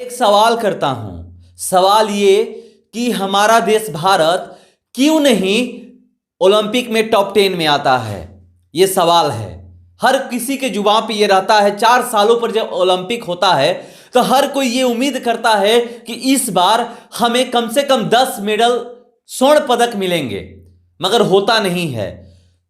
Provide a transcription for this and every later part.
एक सवाल करता हूं। सवाल ये कि हमारा देश भारत क्यों नहीं ओलंपिक में टॉप 10 में आता है। ये सवाल है, हर किसी के जुबान पे ये रहता है। 4 सालों पर जब ओलंपिक होता है तो हर कोई ये उम्मीद करता है कि इस बार हमें कम से कम 10 मेडल स्वर्ण पदक मिलेंगे, मगर होता नहीं है।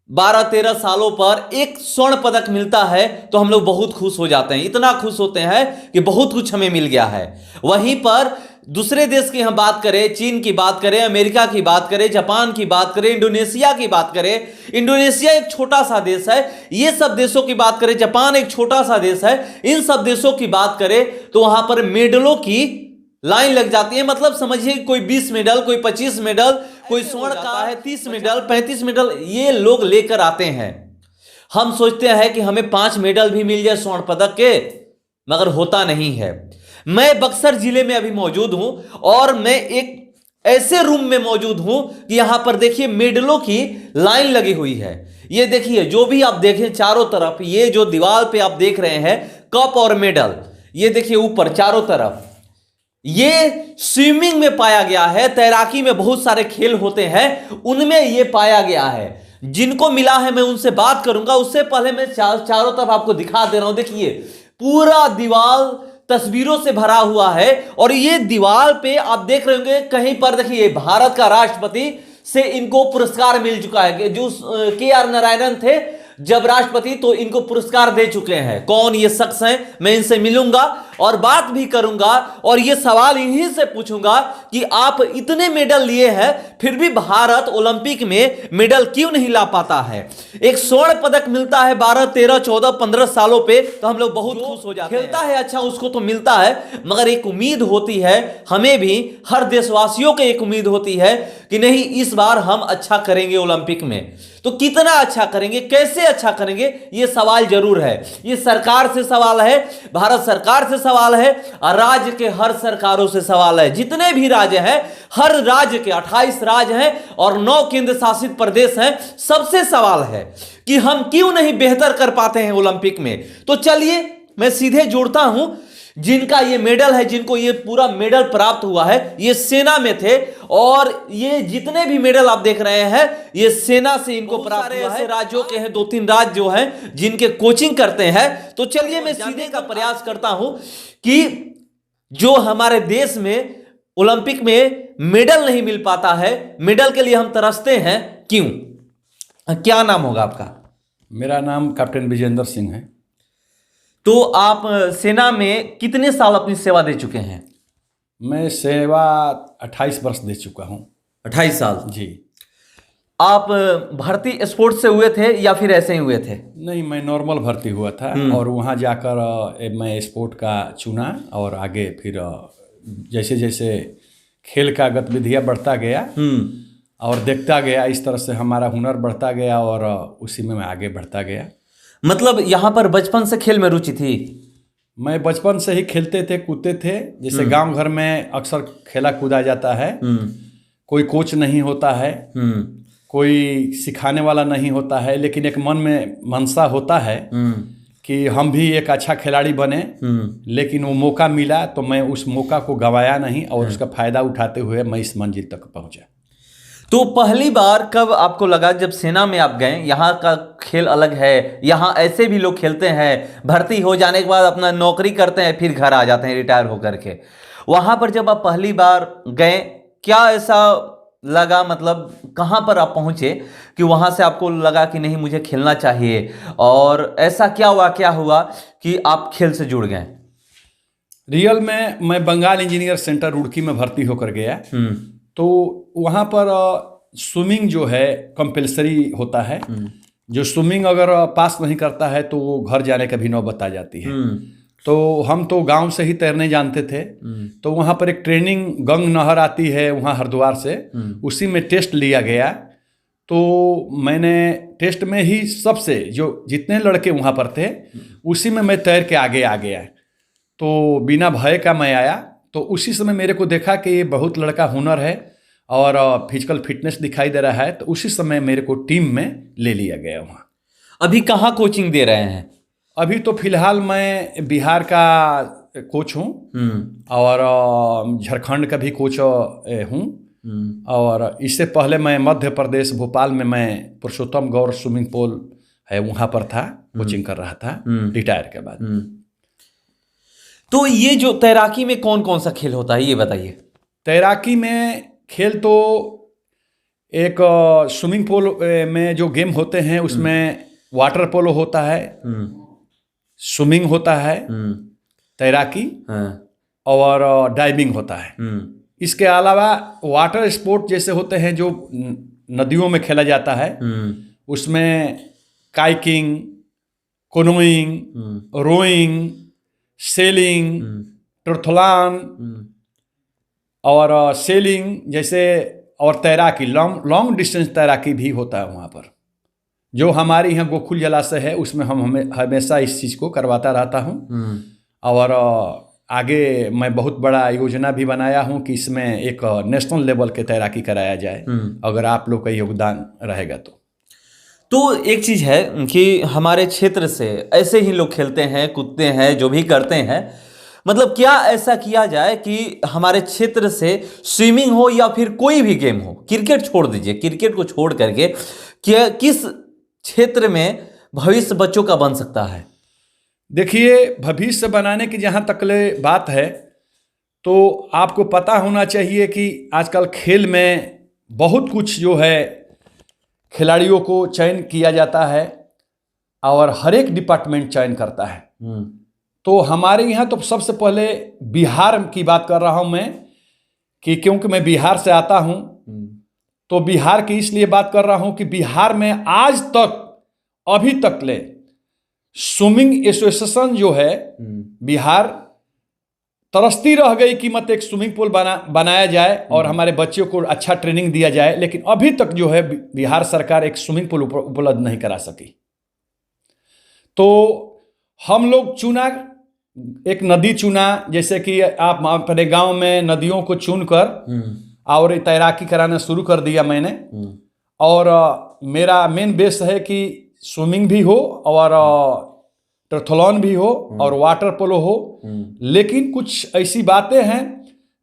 12-13 सालों पर एक स्वर्ण पदक मिलता है तो हम लोग बहुत खुश हो जाते हैं, इतना खुश होते हैं कि बहुत कुछ हमें मिल गया है। वहीं पर दूसरे देश की हम बात करें, चीन की बात करें, अमेरिका की बात करें, जापान की बात करें, इंडोनेशिया की बात करें। इंडोनेशिया एक छोटा सा देश है, ये सब देशों की बात करें, जापान एक छोटा सा देश है, इन सब देशों की बात करें तो वहां पर मेडलों की लाइन लग जाती है। मतलब समझिए कोई 20 मेडल, कोई 25 मेडल, कोई स्वर्ण का है, 30 मेडल, 35 मेडल ये लोग लेकर आते हैं। हम सोचते हैं कि हमें 5 मेडल भी मिल जाए स्वर्ण पदक के, मगर होता नहीं है। मैं बक्सर जिले में अभी मौजूद हूं और मैं एक ऐसे रूम में मौजूद हूं कि यहां पर देखिए मेडलों की लाइन लगी हुई है। ये देखिए, जो भी आप देखें चारों तरफ, ये जो दीवार पे आप देख रहे हैं कप और मेडल, ये देखिए ऊपर चारों तरफ, ये स्विमिंग में पाया गया है। तैराकी में बहुत सारे खेल होते हैं, उनमें ये पाया गया है। जिनको मिला है मैं उनसे बात करूंगा। उससे पहले मैं चारों तरफ आपको दिखा दे रहा हूं। देखिए पूरा दीवार तस्वीरों से भरा हुआ है और ये दीवार पे आप देख रहे होंगे कहीं पर, देखिए भारत का राष्ट्रपति से इनको पुरस्कार मिल चुका है। जो के.आर. नारायणन थे जब राष्ट्रपति, तो इनको पुरस्कार दे चुके हैं। कौन ये शख्स हैं, मैं इनसे मिलूंगा और बात भी करूंगा और ये सवाल इन्हीं से पूछूंगा कि आप इतने मेडल लिए हैं फिर भी भारत ओलंपिक में मेडल क्यों नहीं ला पाता है। एक स्वर्ण पदक मिलता है 12, 13, 14, 15 सालों पे तो हम लोग बहुत खुश हो जाते हैं। खेलता है अच्छा, उसको तो मिलता है, मगर एक उम्मीद होती है हमें भी, हर देशवासियों को एक उम्मीद होती है कि नहीं इस बार हम अच्छा करेंगे ओलंपिक में। तो कितना अच्छा करेंगे, कैसे अच्छा करेंगे, ये सवाल जरूर है। ये सरकार से सवाल है, भारत सरकार से सवाल है और राज्य के हर सरकारों से सवाल है। जितने भी राज्य हैं, हर राज्य के 28 राज्य हैं और 9 केंद्र शासित प्रदेश हैं, सबसे सवाल है कि हम क्यों नहीं बेहतर कर पाते हैं ओलंपिक में। तो चलिए मैं सीधे जोड़ता हूं, जिनका ये मेडल है, जिनको ये पूरा मेडल प्राप्त हुआ है, ये सेना में थे और ये जितने भी मेडल आप देख रहे हैं ये सेना से इनको प्राप्त हुआ है। राज्यों के हैं, 2-3 राज्य जो हैं जिनके कोचिंग करते हैं। तो चलिए मैं सीधे का प्रयास करता हूं कि जो हमारे देश में ओलंपिक में मेडल नहीं मिल पाता है, मेडल के लिए हम तरसते हैं, क्यों। क्या नाम होगा आपका? मेरा नाम कैप्टन विजेंद्र सिंह है। तो आप सेना में कितने साल अपनी सेवा दे चुके हैं? मैं सेवा 28 वर्ष दे चुका हूँ। 28 साल जी। आप भर्ती स्पोर्ट्स से हुए थे या फिर ऐसे ही हुए थे? नहीं, मैं नॉर्मल भर्ती हुआ था और वहाँ जाकर मैं स्पोर्ट का चुना और आगे फिर जैसे जैसे खेल का गतिविधियाँ बढ़ता गया और देखता गया, इस तरह से हमारा हुनर बढ़ता गया और उसी में मैं आगे बढ़ता गया। मतलब यहाँ पर बचपन से खेल में रुचि थी? मैं बचपन से ही खेलते थे, कूदते थे। जैसे गांव घर में अक्सर खेला कूदा जाता है, कोई कोच नहीं होता है, कोई सिखाने वाला नहीं होता है, लेकिन एक मन में मनसा होता है कि हम भी एक अच्छा खिलाड़ी बने। लेकिन वो मौका मिला तो मैं उस मौका को गंवाया नहीं और उसका फायदा उठाते हुए मैं इस मंजिल तक पहुंचा। तो पहली बार कब आपको लगा जब सेना में आप गए, यहाँ का खेल अलग है, यहाँ ऐसे भी लोग खेलते हैं, भर्ती हो जाने के बाद अपना नौकरी करते हैं फिर घर आ जाते हैं रिटायर होकर के। वहाँ पर जब आप पहली बार गए, क्या ऐसा लगा, मतलब कहाँ पर आप पहुँचे कि वहाँ से आपको लगा कि नहीं मुझे खेलना चाहिए, और ऐसा क्या वाकया हुआ कि आप खेल से जुड़ गए? रियल में मैं बंगाल इंजीनियर सेंटर रुड़की में भर्ती होकर गया। तो वहाँ पर स्विमिंग जो है कंपल्सरी होता है। जो स्विमिंग अगर पास नहीं करता है तो वो घर जाने का भी नौबत आ जाती है। तो हम तो गांव से ही तैरने जानते थे। तो वहाँ पर एक ट्रेनिंग गंग नहर आती है वहाँ हरिद्वार से, उसी में टेस्ट लिया गया। तो मैंने टेस्ट में ही सबसे जो जितने लड़के वहाँ पर थे उसी में मैं तैर के आगे आ गया। तो बिना भय का मैं आया। तो उसी समय मेरे को देखा कि ये बहुत लड़का हुनर है और फिजिकल फिटनेस दिखाई दे रहा है, तो उसी समय मेरे को टीम में ले लिया गया वहाँ। अभी कहाँ कोचिंग दे रहे हैं? अभी तो फिलहाल मैं बिहार का कोच हूँ और झारखंड का भी कोच हूँ। और इससे पहले मैं मध्य प्रदेश भोपाल में मैं पुरुषोत्तम गौर स्विमिंग पूल है वहाँ पर था, कोचिंग कर रहा था रिटायर के बाद। तो ये जो तैराकी में कौन कौन सा खेल होता है ये बताइए। तैराकी में खेल तो एक स्विमिंग पूल में जो गेम होते हैं उसमें वाटर पोलो होता है, स्विमिंग होता है, तैराकी और डाइविंग होता है। इसके अलावा वाटर स्पोर्ट जैसे होते हैं जो नदियों में खेला जाता है, उसमें काइकिंग, कोनोइंग, रोइंग, सेलिंग, ट्रायथलॉन और सेलिंग जैसे, और तैराकी लॉन्ग डिस्टेंस तैराकी भी होता है वहाँ पर। जो हमारे यहाँ गोकुल जलाशय है उसमें हम हमेशा इस चीज़ को करवाता रहता हूँ। और आगे मैं बहुत बड़ा योजना भी बनाया हूँ कि इसमें एक नेशनल लेवल के तैराकी कराया जाए, अगर आप लोग का योगदान रहेगा तो एक चीज़ है कि हमारे क्षेत्र से ऐसे ही लोग खेलते हैं, कूदते हैं, जो भी करते हैं, मतलब क्या ऐसा किया जाए कि हमारे क्षेत्र से स्विमिंग हो या फिर कोई भी गेम हो, क्रिकेट छोड़ दीजिए, क्रिकेट को छोड़ करके क्या किस क्षेत्र में भविष्य बच्चों का बन सकता है? देखिए, भविष्य बनाने की जहाँ तक ले बात है तो आपको पता होना चाहिए कि आजकल खेल में बहुत कुछ जो है खिलाड़ियों को चयन किया जाता है और हर एक डिपार्टमेंट चयन करता है। तो हमारे यहाँ तो सबसे पहले बिहार की बात कर रहा हूँ मैं, कि क्योंकि मैं बिहार से आता हूँ तो बिहार की इसलिए बात कर रहा हूँ कि बिहार में आज तक अभी तक ले स्विमिंग एसोसिएशन जो है बिहार तरसती रह गई कि मत एक स्विमिंग पूल बनाया जाए और हमारे बच्चों को अच्छा ट्रेनिंग दिया जाए, लेकिन अभी तक जो है बिहार सरकार एक स्विमिंग पूल उपलब्ध नहीं करा सकी। तो हम लोग चुना, एक नदी चुना, जैसे कि आप अपने गांव में नदियों को चुनकर और तैराकी कराना शुरू कर दिया मैंने। और मेरा मेन बेस है कि स्विमिंग भी हो और ट्रायथलॉन भी हो और वाटर पोलो हो। लेकिन कुछ ऐसी बातें हैं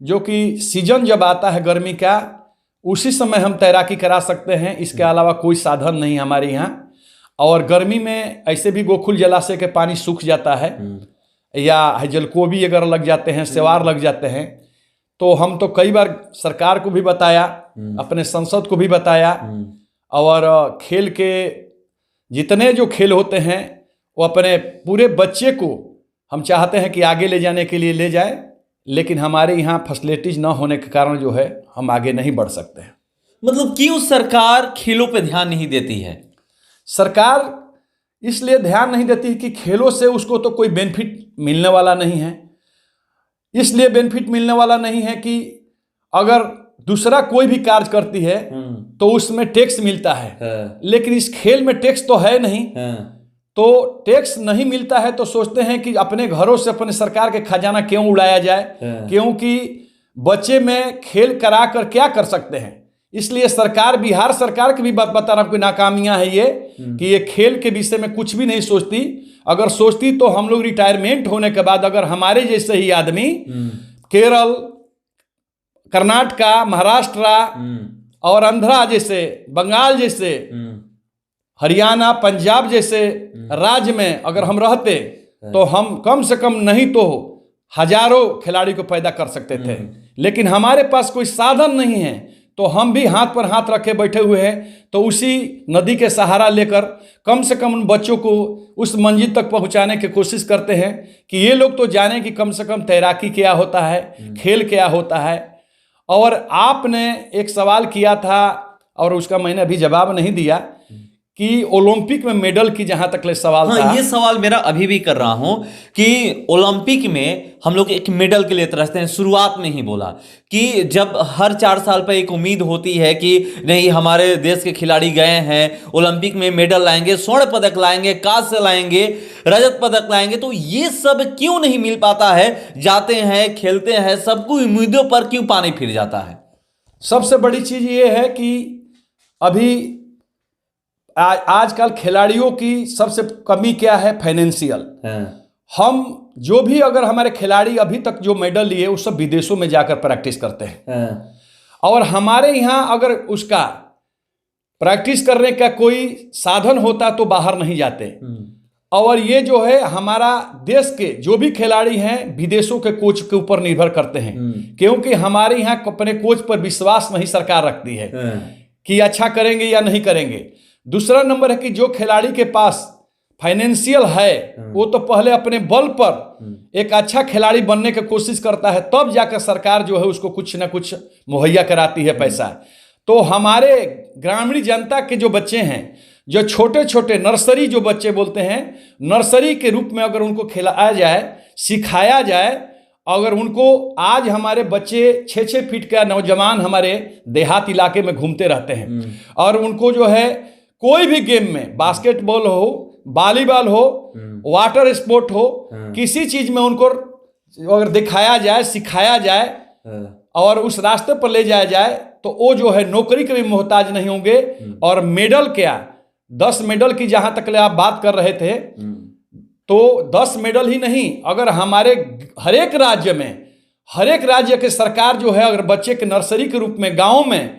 जो कि सीजन जब आता है गर्मी का, उसी समय हम तैराकी करा सकते हैं, इसके अलावा कोई साधन नहीं हमारे यहाँ। और गर्मी में ऐसे भी गोकुल जलाशय के पानी सूख जाता है या जलकोबी अगर लग जाते हैं, सेवार लग जाते हैं, तो हम तो कई बार सरकार को भी बताया, अपने संसद को भी बताया, और खेल के जितने जो खेल होते हैं वो अपने पूरे बच्चे को हम चाहते हैं कि आगे ले जाने के लिए ले जाए, लेकिन हमारे यहाँ फैसिलिटीज न होने के कारण जो है हम आगे नहीं बढ़ सकते हैं। मतलब क्यों सरकार खेलों पे ध्यान नहीं देती है? सरकार इसलिए ध्यान नहीं देती कि खेलों से उसको तो कोई बेनिफिट मिलने वाला नहीं है। इसलिए बेनिफिट मिलने वाला नहीं है कि अगर दूसरा कोई भी कार्य करती है तो उसमें टैक्स मिलता है, लेकिन इस खेल में टैक्स तो है नहीं। तो टैक्स नहीं मिलता है तो सोचते हैं कि अपने घरों से अपने सरकार के खजाना क्यों उड़ाया जाए, क्योंकि बच्चे में खेल करा कर क्या कर सकते हैं। इसलिए सरकार, बिहार सरकार की भी बात बता रहा हूं कि नाकामियां है ये, कि ये खेल के विषय में कुछ भी नहीं सोचती। अगर सोचती तो हम लोग रिटायरमेंट होने के बाद अगर हमारे जैसे ही आदमी केरल, कर्नाटका, महाराष्ट्र और आंध्रा जैसे, बंगाल जैसे, हरियाणा, पंजाब जैसे राज्य में अगर हम रहते तो हम कम से कम नहीं तो हजारों खिलाड़ी को पैदा कर सकते थे। लेकिन हमारे पास कोई साधन नहीं है तो हम भी हाथ पर हाथ रखे बैठे हुए हैं। तो उसी नदी के सहारा लेकर कम से कम उन बच्चों को उस मंजिल तक पहुंचाने की कोशिश करते हैं कि ये लोग तो जाने कि कम से कम तैराकी क्या होता है, खेल क्या होता है। और आपने एक सवाल किया था और उसका मैंने अभी जवाब नहीं दिया कि ओलंपिक में मेडल की जहां तक ले सवाल था। ये सवाल मेरा अभी भी कर रहा हूं कि ओलंपिक में हम लोग एक मेडल के लिए तरसते हैं। शुरुआत में ही बोला कि जब हर 4 साल पर एक उम्मीद होती है कि नहीं, हमारे देश के खिलाड़ी गए हैं, ओलंपिक में मेडल लाएंगे, स्वर्ण पदक लाएंगे, कांस्य लाएंगे, रजत पदक लाएंगे, तो ये सब क्यों नहीं मिल पाता है? जाते हैं, खेलते हैं, सबको उम्मीदों पर क्यों पानी फिर जाता है? सबसे बड़ी चीज ये है कि अभी आजकल खिलाड़ियों की सबसे कमी क्या है? फाइनेंशियल। हम जो भी अगर हमारे खिलाड़ी अभी तक जो मेडल लिए वो सब विदेशों में जाकर प्रैक्टिस करते हैं। और हमारे यहाँ अगर उसका प्रैक्टिस करने का कोई साधन होता तो बाहर नहीं जाते। और ये जो है हमारा देश के जो भी खिलाड़ी हैं विदेशों के कोच के ऊपर निर्भर करते हैं, क्योंकि हमारे यहाँ अपने कोच पर विश्वास नहीं सरकार रखती है कि अच्छा करेंगे या नहीं करेंगे। दूसरा नंबर है कि जो खिलाड़ी के पास फाइनेंशियल है वो तो पहले अपने बल पर एक अच्छा खिलाड़ी बनने की कोशिश करता है, तब जाकर सरकार जो है उसको कुछ ना कुछ मुहैया कराती है पैसा। तो हमारे ग्रामीण जनता के जो बच्चे हैं, जो छोटे छोटे नर्सरी जो बच्चे बोलते हैं, नर्सरी के रूप में अगर उनको खिलाया जाए, सिखाया जाए, अगर उनको आज हमारे बच्चे 6-6 फीट का नौजवान हमारे देहात इलाके में घूमते रहते हैं और उनको जो है कोई भी गेम में, बास्केटबॉल हो, वॉलीबॉल हो, वाटर स्पोर्ट हो, किसी चीज में उनको अगर दिखाया जाए, सिखाया जाए और उस रास्ते पर ले जाया जाए तो वो जो है नौकरी के भी मोहताज नहीं होंगे। और मेडल क्या, 10 मेडल की जहां तक आप बात कर रहे थे, तो 10 मेडल ही नहीं, अगर हमारे हर एक राज्य में, हर एक राज्य के सरकार जो है अगर बच्चे के नर्सरी के रूप में गांव में,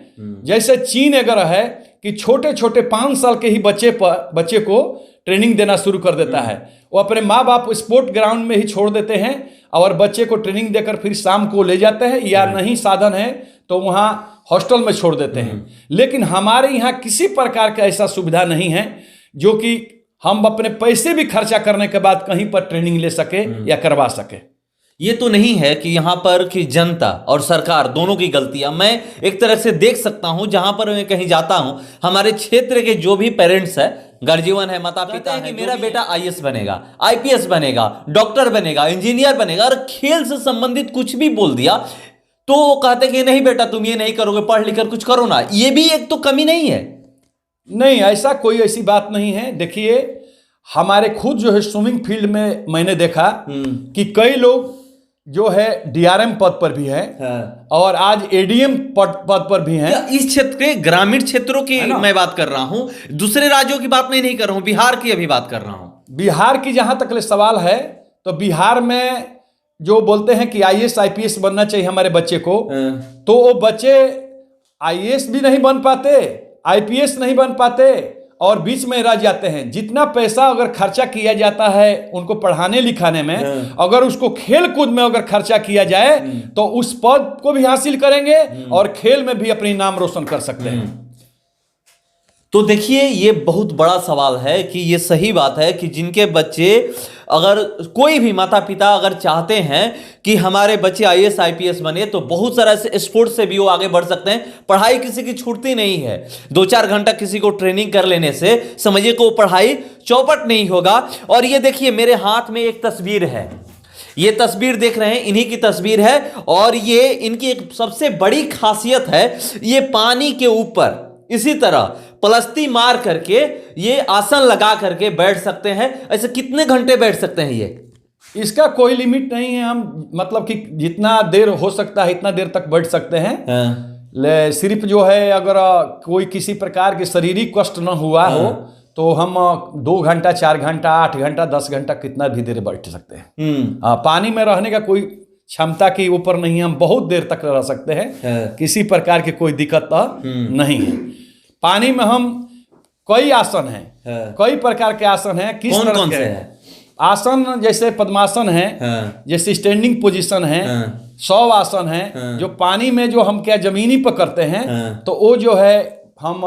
जैसे चीन अगर है कि छोटे छोटे 5 साल के ही बच्चे को ट्रेनिंग देना शुरू कर देता है, वो अपने माँ बाप स्पोर्ट ग्राउंड में ही छोड़ देते हैं और बच्चे को ट्रेनिंग देकर फिर शाम को ले जाते हैं, या नहीं साधन है तो वहाँ हॉस्टल में छोड़ देते हैं। लेकिन हमारे यहाँ किसी प्रकार का ऐसा सुविधा नहीं है जो कि हम अपने पैसे भी खर्चा करने के बाद कहीं पर ट्रेनिंग ले सके या करवा सके। ये तो नहीं है कि यहाँ पर कि जनता और सरकार दोनों की गलतियां, मैं एक तरह से देख सकता हूं जहां पर मैं कहीं जाता हूं, हमारे क्षेत्र के जो भी पेरेंट्स है, गार्जियन है, माता पिता है कि मेरा बेटा आईएएस बनेगा, आईपीएस बनेगा, डॉक्टर बनेगा, इंजीनियर बनेगा, और खेल से संबंधित कुछ भी बोल दिया तो वो कहते कि नहीं बेटा तुम ये नहीं करोगे, पढ़ लिख कर कुछ करो ना। ये भी एक तो कमी नहीं है। नहीं, ऐसा कोई ऐसी बात नहीं है। देखिए हमारे खुद जो है स्विमिंग फील्ड में मैंने देखा कि कई लोग जो है डीआरएम पद पर भी है और आज एडीएम पद पर भी हैं। इस क्षेत्र के ग्रामीण क्षेत्रों की मैं बात कर रहा हूं, दूसरे राज्यों की बात मैं नहीं कर रहा हूं, बिहार की अभी बात कर रहा हूं। बिहार की जहां तक सवाल है तो बिहार में जो बोलते हैं कि आईएएस आईपीएस बनना चाहिए हमारे बच्चे को, तो वो बच्चे आईएएस भी नहीं बन पाते, आईपीएस नहीं बन पाते और बीच में रह जाते हैं। जितना पैसा अगर खर्चा किया जाता है उनको पढ़ाने लिखाने में, अगर उसको खेल कूद में अगर खर्चा किया जाए तो उस पद को भी हासिल करेंगे और खेल में भी अपनी नाम रोशन कर सकते हैं। तो देखिए ये बहुत बड़ा सवाल है कि ये सही बात है कि जिनके बच्चे, अगर कोई भी माता पिता अगर चाहते हैं कि हमारे बच्चे आईएएस आईपीएस बने तो बहुत सारा स्पोर्ट्स से भी वो आगे बढ़ सकते हैं। पढ़ाई किसी की छूटती नहीं है, 2-4 घंटा किसी को ट्रेनिंग कर लेने से समझिए को पढ़ाई चौपट नहीं होगा। और ये देखिए मेरे हाथ में एक तस्वीर है, ये तस्वीर देख रहे हैं, इन्हीं की तस्वीर है और ये इनकी एक सबसे बड़ी खासियत है, ये पानी के ऊपर इसी तरह पलस्ती मार करके ये आसन लगा करके बैठ सकते हैं। ऐसे कितने घंटे बैठ सकते हैं ये? इसका कोई लिमिट नहीं है, हम मतलब कि जितना देर हो सकता है इतना देर तक बैठ सकते हैं। सिर्फ जो है अगर कोई किसी प्रकार के शारीरिक कष्ट न हुआ हो तो हम 2 घंटा 4 घंटा 8 घंटा 10 घंटा कितना भी देर बैठ सकते हैं। पानी में रहने का कोई क्षमता के ऊपर नहीं है, हम बहुत देर तक रह सकते हैं, किसी प्रकार की कोई दिक्कत नहीं है। पानी में हम कई आसन हैं, कई प्रकार के आसन हैं। किस तरह कौन के से हैं? आसन जैसे पद्मासन है, जैसे स्टैंडिंग पोजीशन है, 100 आसन है, जो पानी में जो हम क्या जमीनी पर करते हैं तो वो जो है हम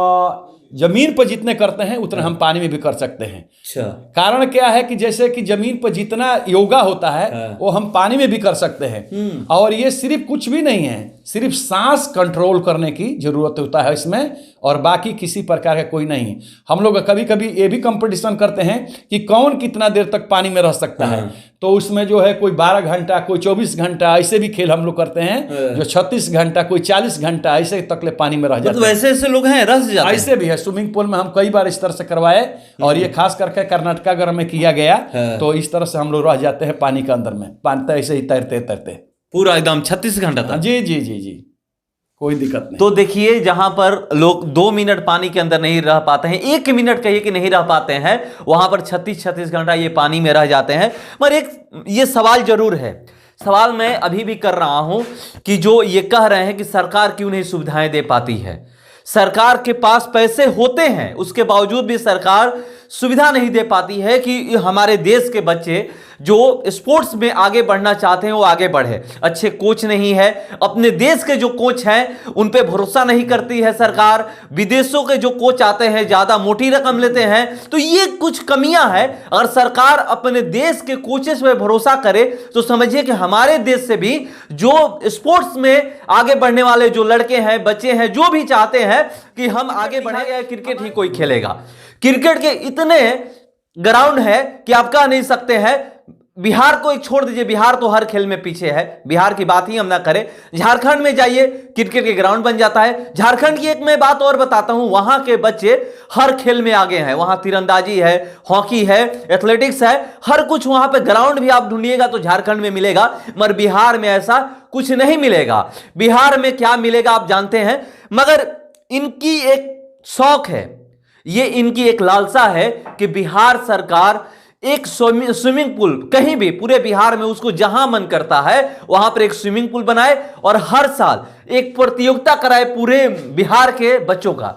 जमीन पर जितने करते हैं उतने हम पानी में भी कर सकते हैं। अच्छा। कारण क्या है कि जैसे कि जमीन पर जितना योगा होता है वो हम पानी में भी कर सकते हैं। और ये सिर्फ कुछ भी नहीं है, सिर्फ सांस कंट्रोल करने की जरूरत होता है इसमें, और बाकी किसी प्रकार का कोई नहीं। हम लोग कभी कभी ये भी कंपटीशन करते हैं कि कौन कितना देर तक पानी में रह सकता है, तो उसमें जो है कोई 12 घंटा, कोई 24 घंटा, ऐसे भी खेल हम लोग करते हैं, जो 36 घंटा, कोई 40 घंटा ऐसे तक ले पानी में रह जाते हैं। ऐसे ऐसे लोग हैं, रह जाते हैं। ऐसे भी है, स्विमिंग पूल में हम कई बार इस तरह से करवाए और ये खास करके कर्नाटका अगर में किया गया तो इस तरह से हम लोग रह जाते हैं पानी के अंदर में, पानी ऐसे ही तैरते तैरते पूरा एकदम 36 घंटा तक। जी जी जी जी। कोई दिक्कत नहीं। तो देखिए, जहां पर लोग 2 मिनट पानी के अंदर नहीं रह पाते हैं, 1 मिनट कहिए कि नहीं रह पाते हैं, वहां पर 36 घंटा ये पानी में रह जाते हैं। पर एक ये सवाल जरूर है, सवाल मैं अभी भी कर रहा हूं कि जो ये कह रहे हैं कि सरकार क्यों नहीं सुविधाएं दे पाती है। सरकार के पास पैसे होते हैं, उसके बावजूद भी सरकार सुविधा नहीं दे पाती है कि हमारे देश के बच्चे जो स्पोर्ट्स में आगे बढ़ना चाहते हैं वो आगे बढ़े। अच्छे कोच नहीं है, अपने देश के जो कोच हैं उन पे भरोसा नहीं करती है सरकार। विदेशों के जो कोच आते हैं ज्यादा मोटी रकम लेते हैं। तो ये कुछ कमियां हैं। अगर सरकार अपने देश के कोचेस पे भरोसा करे तो समझिए कि हमारे देश से भी जो स्पोर्ट्स में आगे बढ़ने वाले जो लड़के हैं, बच्चे हैं, जो भी चाहते हैं कि हम आगे बढ़ेंगे, क्रिकेट ही कोई खेलेगा। क्रिकेट के इतने ग्राउंड है कि आप कह नहीं सकते हैं। बिहार को एक छोड़ दीजिए, बिहार तो हर खेल में पीछे है, बिहार की बात ही हम ना करें। झारखंड में जाइए, क्रिकेट के ग्राउंड बन जाता है। झारखंड की एक मैं बात और बताता हूं, वहां के बच्चे हर खेल में आगे हैं। वहां तीरंदाजी है, हॉकी है, एथलेटिक्स है, हर कुछ वहां पे ग्राउंड भी आप ढूंढिएगा तो झारखंड में मिलेगा। मगर बिहार में ऐसा कुछ नहीं मिलेगा। बिहार में क्या मिलेगा आप जानते हैं, मगर इनकी एक शौक है, ये इनकी एक लालसा है कि बिहार सरकार एक स्विमिंग पूल कहीं भी पूरे बिहार में उसको जहां मन करता है वहां पर एक स्विमिंग पूल बनाए और हर साल एक प्रतियोगिता कराए पूरे बिहार के बच्चों का।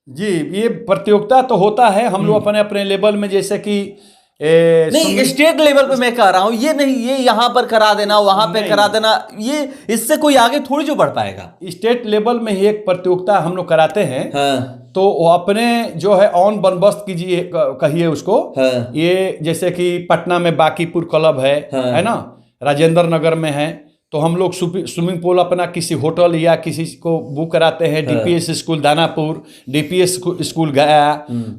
जी, ये प्रतियोगिता तो होता है। हम लोग अपने अपने लेवल में, जैसे कि नहीं, स्टेट लेवल पे मैं कह रहा हूं, ये नहीं ये यहां पर करा देना, वहां पे करा देना, ये इससे कोई आगे थोड़ी जो बढ़ पाएगा। स्टेट लेवल में ही एक प्रतियोगिता हम लोग कराते हैं। हाँ। तो वो अपने जो है ऑन बंदोबस्त कीजिए, कहिए उसको। हाँ। ये जैसे कि पटना में बांकीपुर क्लब है ना, राजेंद्र नगर में है। तो हम लोग स्विमिंग पूल अपना किसी होटल या किसी को बुक कराते हैं। DPS school Danapur, DPS school गया।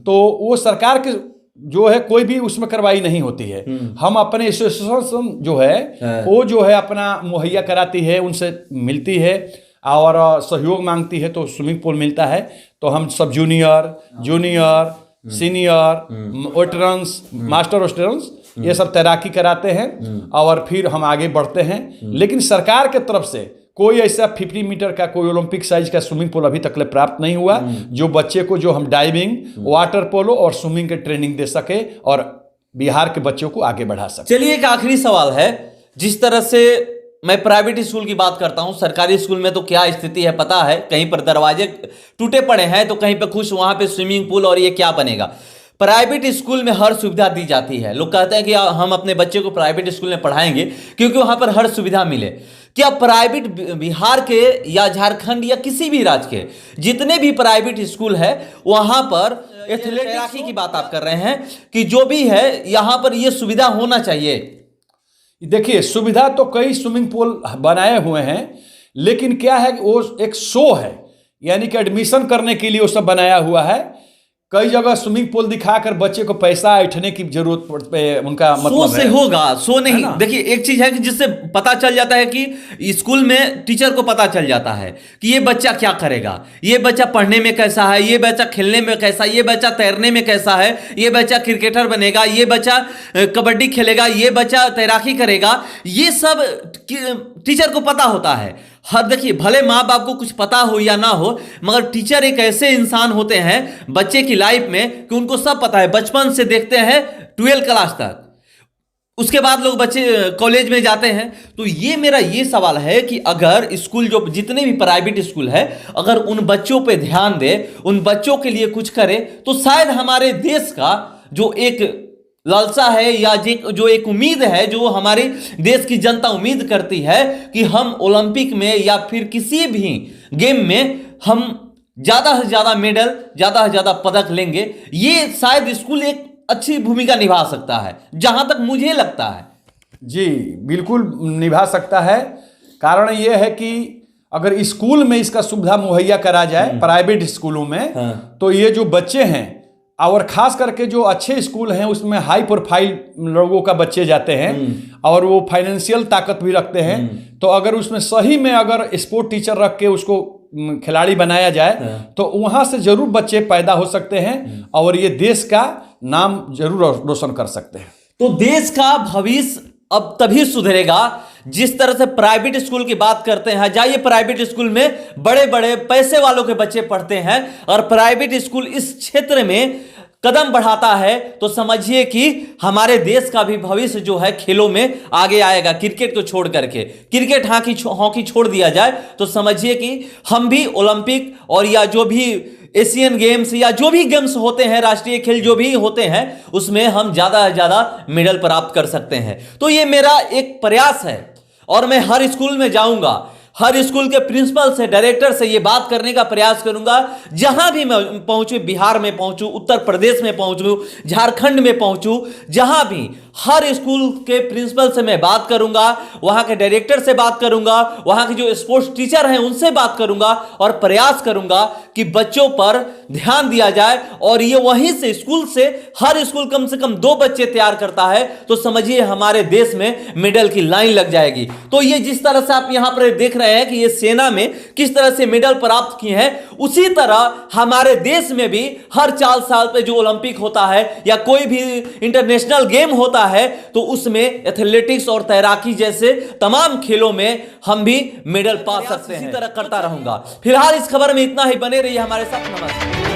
तो वो सरकार के जो है कोई भी उसमें कार्रवाई नहीं होती है। हम अपने एसोसिएशन जो है वो जो है अपना मुहैया कराती है, उनसे मिलती है और सहयोग मांगती है तो स्विमिंग पूल मिलता है। तो हम सब junior, senior, veterans, master veterans ये सब तैराकी कराते हैं और फिर हम आगे बढ़ते हैं। लेकिन सरकार के तरफ से कोई ऐसा 50 मीटर का कोई ओलंपिक साइज का स्विमिंग पूल अभी तक प्राप्त नहीं हुआ जो बच्चे को जो हम डाइविंग, वाटर पोलो और स्विमिंग के ट्रेनिंग दे सके और बिहार के बच्चों को आगे बढ़ा सके। चलिए, एक आखिरी सवाल है। जिस तरह से मैं प्राइवेट स्कूल की बात करता हूं, सरकारी स्कूल में तो क्या स्थिति है पता है, कहीं पर दरवाजे टूटे पड़े हैं तो कहीं पर कुछ वहां पे स्विमिंग पूल और ये क्या बनेगा। प्राइवेट स्कूल में हर सुविधा दी जाती है। लोग कहते हैं कि हम अपने बच्चे को प्राइवेट स्कूल में पढ़ाएंगे क्योंकि वहां पर हर सुविधा मिले। क्या प्राइवेट बिहार के या झारखंड या किसी भी राज्य के जितने भी प्राइवेट स्कूल है वहां पर एथलेटिक्स की बात आप कर रहे हैं कि जो भी है यहां पर यह सुविधा होना चाहिए। देखिए, सुविधा तो कई स्विमिंग पूल बनाए हुए हैं, लेकिन क्या है कि वो एक शो है, यानी कि एडमिशन करने के लिए वो सब बनाया हुआ है। कई जगह स्विमिंग पूल दिखाकर बच्चे को पैसा ऐंठने की जरूरत पे उनका मतलब से होगा, सो नहीं। देखिए, एक चीज है कि जिससे पता चल जाता है कि स्कूल में टीचर को पता चल जाता है कि ये बच्चा क्या करेगा, ये बच्चा पढ़ने में कैसा है, ये बच्चा खेलने में कैसा, ये बच्चा तैरने में कैसा है, ये बच्चा क्रिकेटर बनेगा, ये बच्चा कबड्डी खेलेगा, ये बच्चा तैराकी करेगा। ये सब टीचर को पता होता है। हर देखिए, भले माँ बाप को कुछ पता हो या ना हो, मगर टीचर एक ऐसे इंसान होते हैं बच्चे की लाइफ में कि उनको सब पता है। बचपन से देखते हैं 12वीं क्लास तक, उसके बाद लोग बच्चे कॉलेज में जाते हैं। तो ये मेरा ये सवाल है कि अगर स्कूल जो जितने भी प्राइवेट स्कूल है अगर उन बच्चों पे ध्यान दे, उन बच्चों के लिए कुछ करे, तो शायद हमारे देश का जो एक लालसा है या जो एक उम्मीद है, जो हमारे देश की जनता उम्मीद करती है कि हम ओलंपिक में या फिर किसी भी गेम में हम ज्यादा से ज्यादा मेडल, ज्यादा से ज्यादा पदक लेंगे, ये शायद स्कूल एक अच्छी भूमिका निभा सकता है, जहां तक मुझे लगता है। जी बिल्कुल निभा सकता है। कारण यह है कि अगर स्कूल में इसका सुविधा मुहैया करा जाए प्राइवेट स्कूलों में, तो ये जो बच्चे हैं और खास करके जो अच्छे स्कूल हैं उसमें हाई प्रोफाइल लोगों का बच्चे जाते हैं और वो फाइनेंशियल ताकत भी रखते हैं। तो अगर उसमें सही में अगर स्पोर्ट टीचर रख के उसको खिलाड़ी बनाया जाए तो वहाँ से जरूर बच्चे पैदा हो सकते हैं और ये देश का नाम जरूर रोशन कर सकते हैं। तो देश का भविष्य अब तभी सुधरेगा जिस तरह से प्राइवेट स्कूल की बात करते हैं, जाइए प्राइवेट स्कूल में बड़े बड़े पैसे वालों के बच्चे पढ़ते हैं और प्राइवेट स्कूल इस क्षेत्र में कदम बढ़ाता है, तो समझिए कि हमारे देश का भी भविष्य जो है खेलों में आगे आएगा। क्रिकेट को छोड़ करके, क्रिकेट हॉकी छोड़ दिया जाए तो समझिए कि हम भी ओलंपिक और या जो भी एशियन गेम्स या जो भी गेम्स होते हैं, राष्ट्रीय खेल जो भी होते हैं, उसमें हम ज्यादा से ज्यादा मेडल प्राप्त कर सकते हैं। तो ये मेरा एक प्रयास है और मैं हर स्कूल में जाऊंगा, हर स्कूल के प्रिंसिपल से, डायरेक्टर से ये बात करने का प्रयास करूंगा। जहां भी मैं पहुंचूं, बिहार में पहुंचूं, उत्तर प्रदेश में पहुंचूं, झारखंड में पहुंचूं, जहां भी हर स्कूल के प्रिंसिपल से मैं बात करूंगा, वहां के डायरेक्टर से बात करूंगा, वहां के जो स्पोर्ट्स टीचर हैं उनसे बात करूंगा और प्रयास करूंगा कि बच्चों पर ध्यान दिया जाए। और ये वहीं से स्कूल से, हर स्कूल कम से कम 2 बच्चे तैयार करता है तो समझिए हमारे देश में मेडल की लाइन लग जाएगी। तो ये जिस तरह से आप यहां पर देख रहे हैं कि ये सेना में किस तरह से मेडल प्राप्त किए हैं, उसी तरह हमारे देश में भी हर 4 साल पे जो ओलंपिक होता है या कोई भी इंटरनेशनल गेम होता है तो उसमें एथलेटिक्स और तैराकी जैसे तमाम खेलों में हम भी मेडल पा सकते हैं। इसी तरह करता रहूंगा। फिलहाल इस खबर में इतना ही, बने रहिए हमारे साथ। नमस्कार।